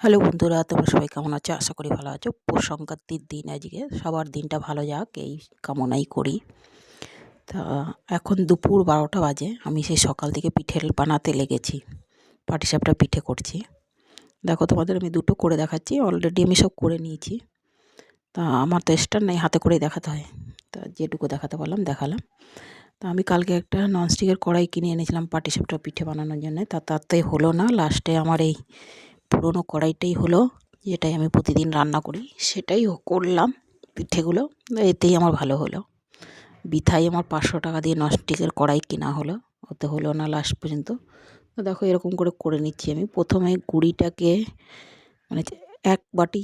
Hello বন্ধুরা, তোমরা সবাই কেমন আছো? আশা করি ভালো আছো। পৌষ সংক্রান্তির দিন আজকে, সবার দিনটা ভালো যাক এই কামনাই করি। তা এখন দুপুর 12টা বাজে, আমি সেই সকাল থেকে পিঠে বানাতে লেগেছি। পাটিসাপটা পিঠে করছি। দেখো, তোমাদের আমি দুটো করে দেখাচ্ছি। অলরেডি আমি সব করে নিয়েছি। তা আমার তো স্ট্যান্ড নাই, হাতে করেই দেখাতে হয়। তা যেটুকু দেখাতে পারলাম দেখালাম। তা আমি কালকে একটা ননস্টিকের কড়াই কিনে এনেছিলাম পাটিসাপটা পিঠে বানানোর জন্য। তাতে হলো না, লাস্টে আমার এই পুরনো কড়াইটাই হলো, যেটাই আমি প্রতিদিন রান্না করি সেটাই করলাম পিঠেগুলো। এতেই আমার ভালো হলো। বৃথাই আমার 500 টাকা দিয়ে ননস্টিকের কড়াই কেনা হলো, ওতে হলো না লাস্ট পর্যন্ত। তো দেখো, এরকম করে নিচ্ছি আমি। প্রথমে গুঁড়িটাকে মানে 1 বাটি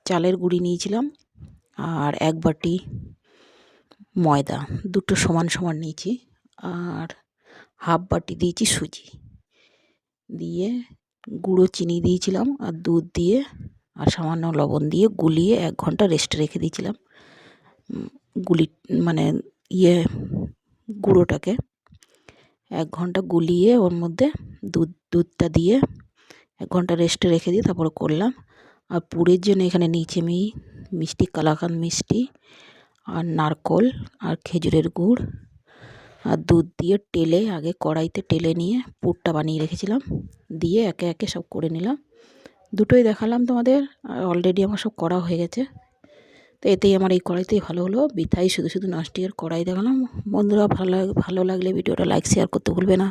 চালের গুঁড়ি নিয়েছিলাম, আর 1 বাটি ময়দা, দুটো সমান সমান নিয়েছি। আর হাফ বাটি দিয়েছি সুজি, দিয়ে গুঁড়ো চিনি দিয়েছিলাম, আর দুধ দিয়ে আর সামান্য লবণ দিয়ে গুলিয়ে 1 ঘন্টা রেস্টে রেখে দিয়েছিলাম। গুলি মানে গুঁড়োটাকে 1 ঘন্টা গুলিয়ে ওর মধ্যে দুধটা দিয়ে 1 ঘন্টা রেস্টে রেখে দিয়ে তারপরে করলাম। আর পুরের জন্য এখানে নিয়েছি আমি মিষ্টি, কালাকাঁদ মিষ্টি, আর নারকোল, আর খেজুরের গুড়, আর দুধ দিয়ে আগে কড়াইতে টেলে নিয়ে পুরটা বানিয়ে রেখেছিলাম, দিয়ে একে একে সব করে নিলাম। দুটোই দেখালাম তোমাদের, আর অলরেডি আমার সব করা হয়ে গেছে। তো এতেই আমার এই কড়াইতেই ভালো হলো, বৃথাই শুধু ননস্টিকের কড়াই দেখালাম। বন্ধুরা, ভালো লাগলে ভিডিওটা লাইক শেয়ার করতে ভুলবে না।